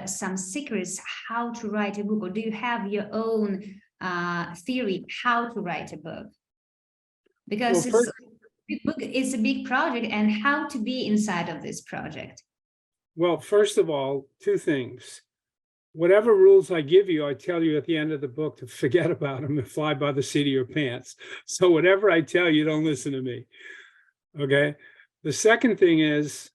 some secrets how to write a book, or do you have your own theory how to write a book? Because Well, big book is a big project, and how to be inside of this project. well, first of all, two things. Whatever rules I give you, I tell you at the end of the book to forget about them and fly by the seat of your pants. So whatever I tell you, don't listen to me. Okay. The second thing is,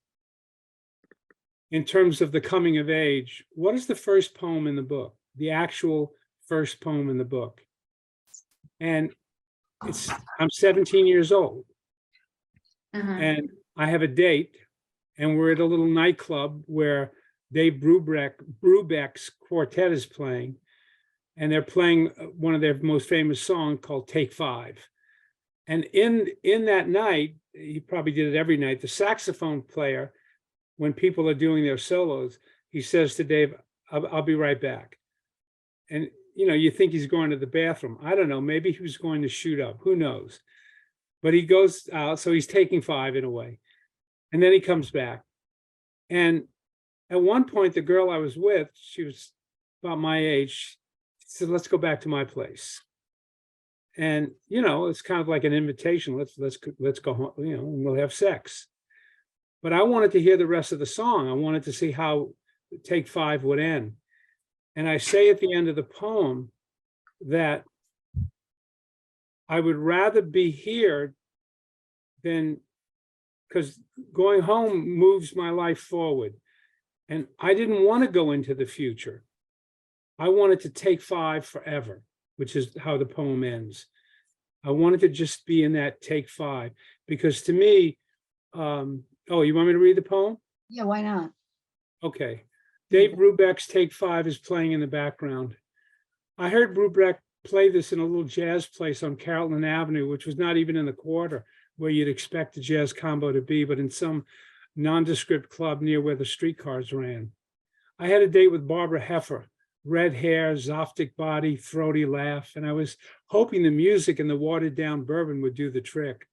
in terms of the coming of age, what is the first poem in the book? The actual first poem in the book. And I'm 17 years old. And I have a date, and we're at a little nightclub where Dave Brubeck's quartet is playing, and they're playing one of their most famous songs called Take Five. And in that night, he probably did it every night, the saxophone player, when people are doing their solos, he says to Dave, I'll be right back. And you think he's going to the bathroom. I don't know, maybe he was going to shoot up, who knows? But he goes out, so he's taking five in a way. And then he comes back. And at one point, the girl I was with, she was about my age, she said, let's go back to my place. And, it's kind of like an invitation. Let's go home, and we'll have sex. But I wanted to hear the rest of the song. I wanted to see how Take Five would end. And I say at the end of the poem that I would rather be here than, because going home moves my life forward. And I didn't want to go into the future. I wanted to take five forever, which is how the poem ends. I wanted to just be in that take five, because to me, oh, you want me to read the poem? Yeah, why not? Okay. Dave Brubeck's Take Five is playing in the background. I heard Brubeck play this in a little jazz place on Carrollton Avenue, which was not even in the quarter where you'd expect a jazz combo to be, but in some nondescript club near where the streetcars ran. I had a date with Barbara Heffer, red hair, Zoftic body, throaty laugh, and I was hoping the music and the watered down bourbon would do the trick.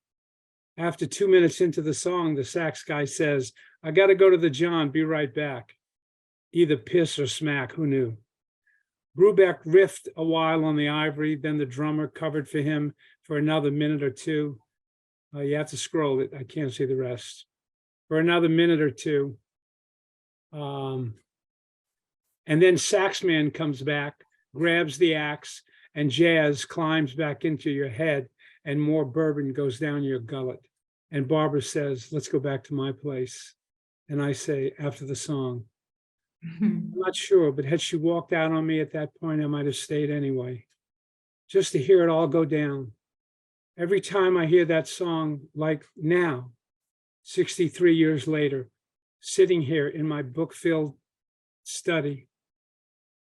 After 2 minutes into the song, the sax guy says, I got to go to the John, be right back. Either piss or smack, who knew? Brubeck riffed a while on the ivory, then the drummer covered for him for another minute or two. You have to scroll it, I can't see the rest. For another minute or two. And then Saxman comes back, grabs the axe, and jazz climbs back into your head, and more bourbon goes down your gullet. And Barbara says, let's go back to my place. And I say, after the song, I'm not sure, but had she walked out on me at that point, I might have stayed anyway, just to hear it all go down. Every time I hear that song, like now, 63 years later, sitting here in my book-filled study,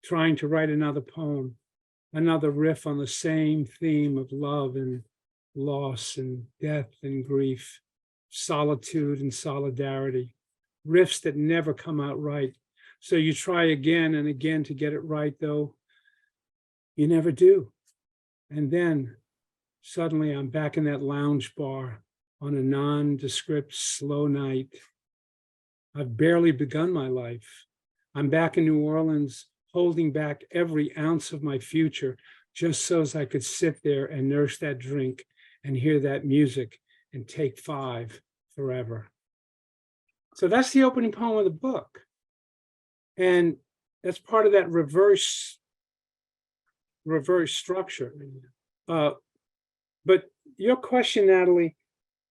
trying to write another poem, another riff on the same theme of love and loss and death and grief, solitude and solidarity, riffs that never come out right. So you try again and again to get it right, though you never do. And then suddenly I'm back in that lounge bar on a nondescript, slow night. I've barely begun my life. I'm back in New Orleans, holding back every ounce of my future, just so as I could sit there and nurse that drink and hear that music and take five forever. So that's the opening poem of the book. And that's part of that reverse structure. But your question, Natalie,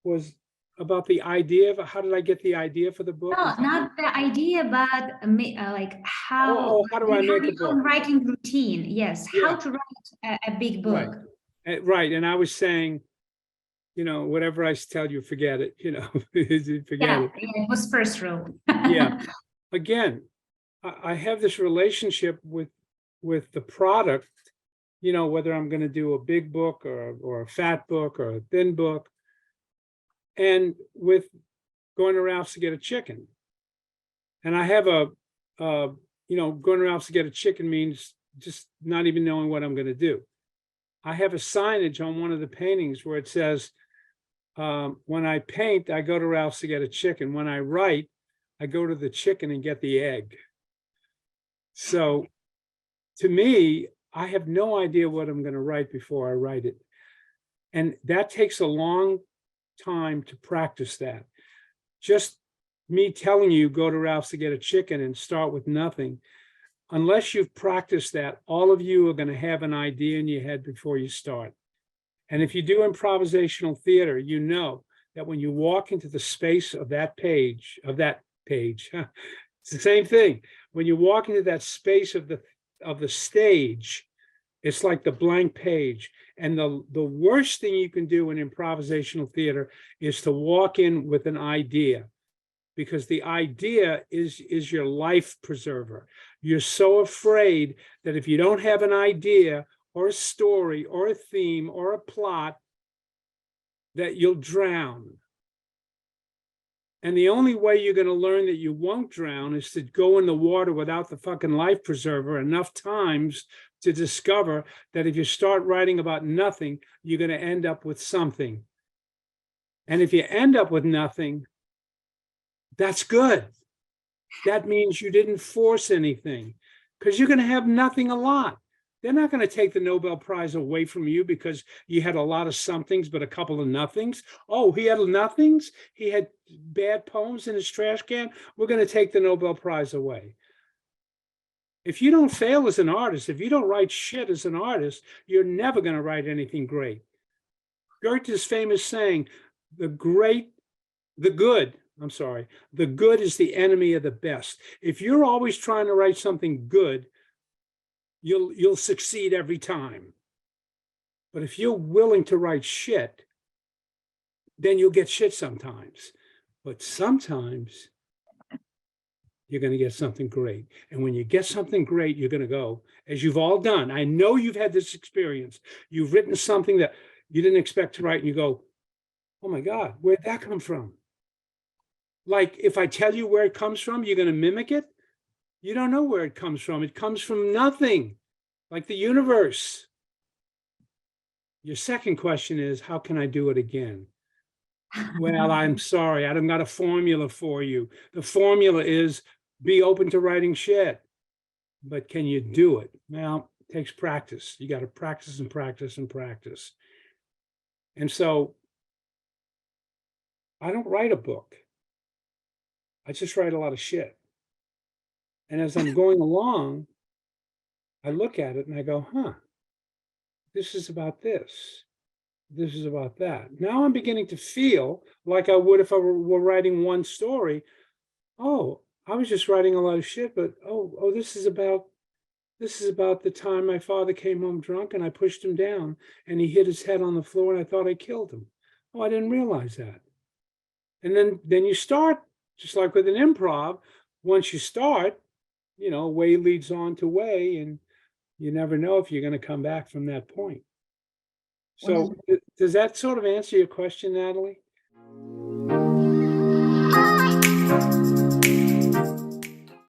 was about the idea of how did I get the idea for the book? No, not the idea, but like how do I make a book? Writing routine, yes. Yeah. How to write a big book. Right. And I was saying, whatever I tell you, forget it, forget it. It was first rule. Yeah. Again, I have this relationship with the product, whether I'm going to do a big book or a fat book or a thin book, and with going to Ralph's to get a chicken. And I have going to Ralph's to get a chicken means just not even knowing what I'm going to do. I have a signage on one of the paintings where it says, when I paint, I go to Ralph's to get a chicken. When I write, I go to the chicken and get the egg. So to me, I have no idea what I'm going to write before I write it. And that takes a long time to practice that. Just me telling you, go to Ralph's to get a chicken and start with nothing. Unless you've practiced that, all of you are going to have an idea in your head before you start. And if you do improvisational theater, you know that when you walk into the space of that page, it's the same thing. When you walk into that space of the stage, it's like the blank page. And the worst thing you can do in improvisational theater is to walk in with an idea, because the idea is your life preserver. You're so afraid that if you don't have an idea or a story or a theme or a plot, that you'll drown. And the only way you're going to learn that you won't drown is to go in the water without the fucking life preserver enough times to discover that if you start writing about nothing, you're going to end up with something. And if you end up with nothing, that's good. That means you didn't force anything, because you're going to have nothing a lot. They're not going to take the Nobel Prize away from you because you had a lot of somethings, but a couple of nothings. Oh, he had nothings. He had bad poems in his trash can. We're going to take the Nobel Prize away. If you don't fail as an artist, if you don't write shit as an artist, you're never going to write anything great. Goethe's famous saying, the good is the enemy of the best. If you're always trying to write something good, you'll succeed every time. But if you're willing to write shit, then you'll get shit sometimes. But sometimes you're going to get something great. And when you get something great, you're going to go, as you've all done. I know you've had this experience. You've written something that you didn't expect to write, and you go, oh my God, where'd that come from? Like, if I tell you where it comes from, you're going to mimic it? You don't know where it comes from. It comes from nothing, like the universe. Your second question is, how can I do it again? Well, I'm sorry, I don't got a formula for you. The formula is be open to writing shit. But can you do it? Well, it takes practice. You got to practice and practice and practice. And so I don't write a book. I just write a lot of shit. And as I'm going along, I look at it and I go, this is about this. This is about that. Now I'm beginning to feel like I would if I were writing one story. Oh, I was just writing a lot of shit, but this is about the time my father came home drunk and I pushed him down and he hit his head on the floor and I thought I killed him. Oh, I didn't realize that. And then you start, just like with an improv, once you start, way leads on to way, and you never know if you're going to come back from that point. So does that sort of answer your question, Natalie?